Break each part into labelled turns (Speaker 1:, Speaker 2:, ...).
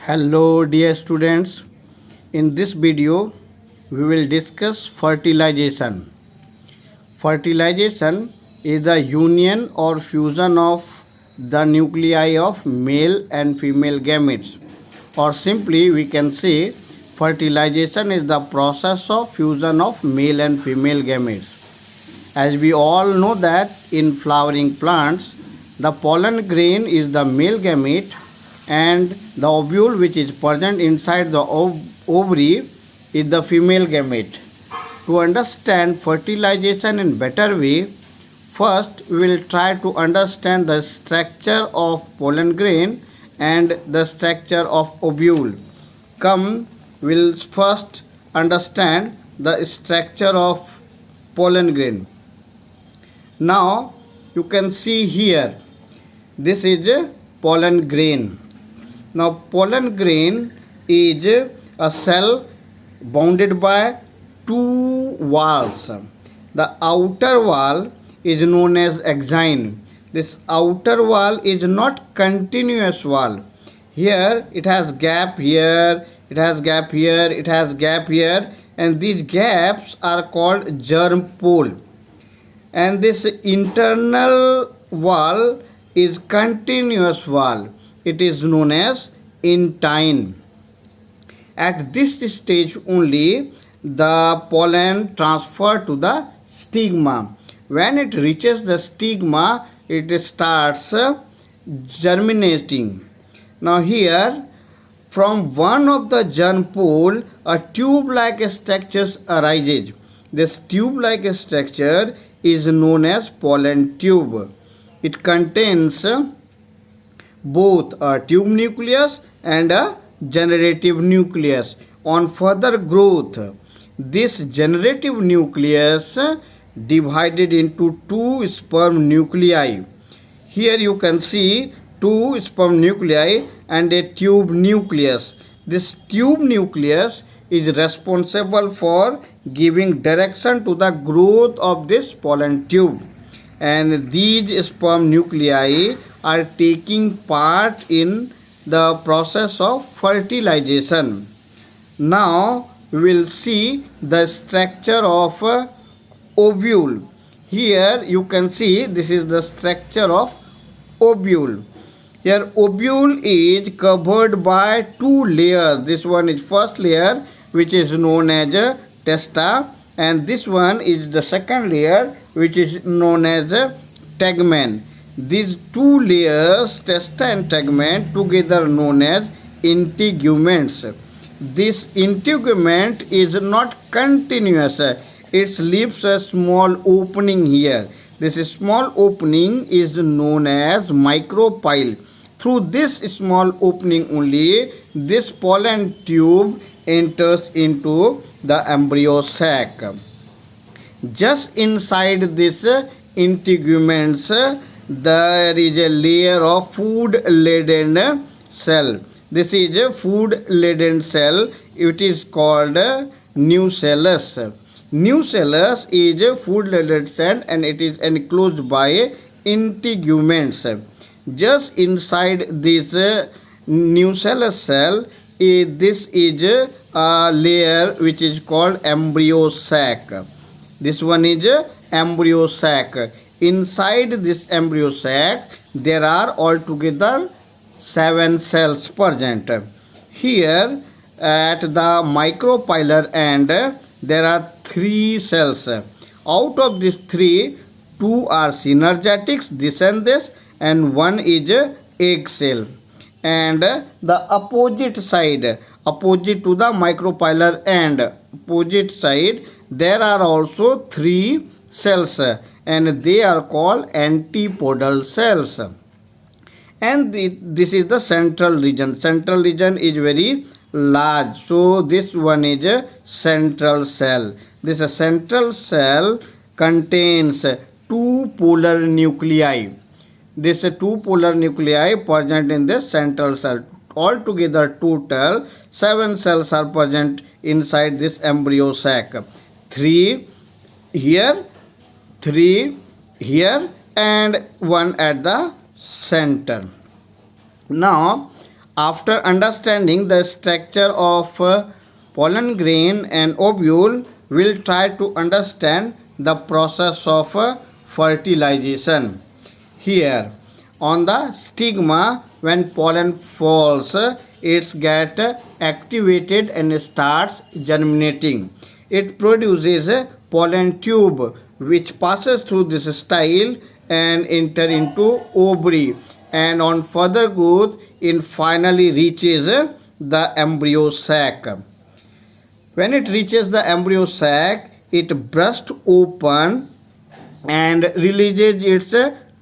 Speaker 1: Hello dear students, in this video we will discuss fertilization. Fertilization is the union or fusion of the nuclei of male and female gametes, or simply we can say fertilization is the process of fusion of male and female gametes. As we all know that in flowering plants, the pollen grain is the male gamete and the ovule which is present inside the ovary is the female gamete. To understand fertilization in better way, first we will try to understand the structure of pollen grain and the structure of ovule. Come, we'll first understand the structure of pollen grain. Now you can see here, this is a pollen grain. Now pollen grain is a cell bounded by two walls. The outer wall is known as axine. This outer wall is not continuous wall. Here it has gap here, it has gap here, it has gap here, and these gaps are called germ pole. And this internal wall is continuous wall. It is known as intine. At this stage only the pollen transfer to the stigma. When it reaches the stigma, it starts germinating. Now here, from one of the germ pole, a tube-like structure arises. This tube-like structure is known as pollen tube. It contains both a tube nucleus and a generative nucleus. On further growth, this generative nucleus divided into two sperm nuclei. Here you can see two sperm nuclei and a tube nucleus. This tube nucleus is responsible for giving direction to the growth of this pollen tube, and these sperm nuclei are taking part in the process of fertilization. Now we will see the structure of ovule. Here you can see this is the structure of ovule. Here ovule is covered by two layers. This one is first layer, which is known as testa, and this one is the second layer, which is known as tegmen. These two layers, testa and tegmen, together known as integuments. This integument is not continuous. It leaves a small opening here. This small opening is known as micropyle. Through this small opening only, this pollen tube enters into the embryo sac. Just inside this integuments, there is a layer of food-laden cell. This is a food-laden cell. It is called nucellus. Nucellus is a food-laden cell and it is enclosed by integuments. Just inside this nucellus cell, this is a layer which is called embryo sac. This one is embryo sac. Inside this embryo sac, there are altogether 7 cells present. Here at the micropylar end, there are 3 cells. Out of these 3, 2 are synergetics, this and this, and 1 is egg cell. And the opposite side, opposite to the micropylar end, opposite side, there are also 3 cells, and they are called antipodal cells. And this is the central region. Central region is very large, so this one is a central cell. This central cell contains 2 polar nuclei. This 2 polar nuclei present in the central cell. Altogether total 7 cells are present inside this embryo sac. 3 here, 3 here, and 1 at the center. Now After understanding the structure of pollen grain and ovule, we'll try to understand the process of fertilization. Here, on the stigma, when pollen falls, it gets activated and starts germinating. It produces a pollen tube which passes through this style and enter into ovary, and on further growth it finally reaches the embryo sac. When it reaches the embryo sac, it bursts open and releases its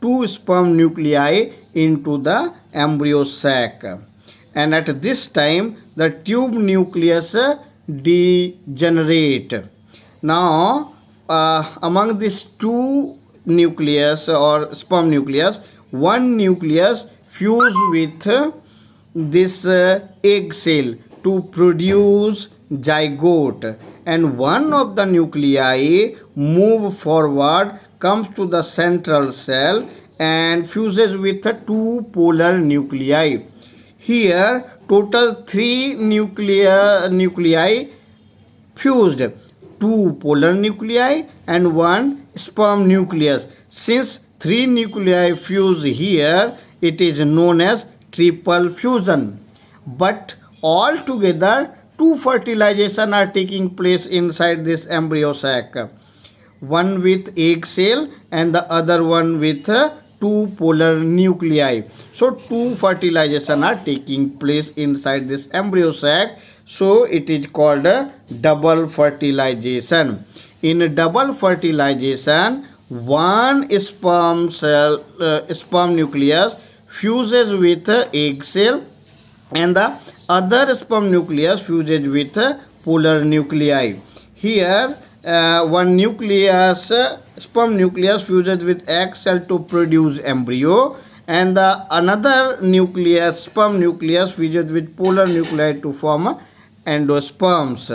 Speaker 1: two sperm nuclei into the embryo sac. And at this time, the tube nucleus degenerate. Now, among these two nucleus or sperm nucleus, one nucleus fuse with this egg cell to produce zygote, and one of the nuclei move forward, comes to the central cell and fuses with two polar nuclei. Here total three nuclei fused, two polar nuclei and one sperm nucleus. Since three nuclei fuse here, it is known as triple fusion. But altogether two fertilization are taking place inside this embryo sac, one with egg cell and the other one with two polar nuclei. So two fertilization are taking place inside this embryo sac, so it is called a double fertilization. In double fertilization, one sperm nucleus fuses with egg cell and the other sperm nucleus fuses with polar nuclei. Here one sperm nucleus fuses with egg cell to produce embryo, and the another sperm nucleus fuses with polar nuclei to form endosperms.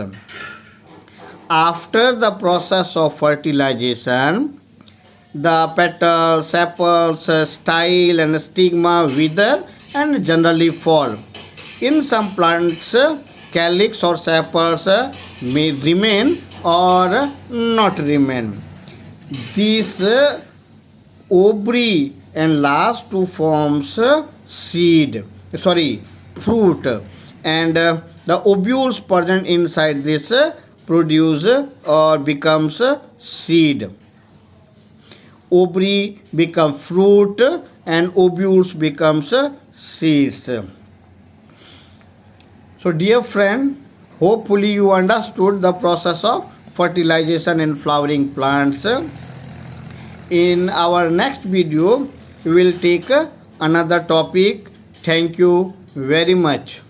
Speaker 1: After the process of fertilization, the petals, sepals, style and stigma wither and generally fall. In some plants, calyx or sepals may remain or not remain. These ovary and last to forms fruit, and the ovules present inside this produce or becomes seed. Ovary become fruit and ovules becomes seeds. So dear friend, hopefully you understood the process of fertilization in flowering plants. In our next video, we will take another topic. Thank you very much.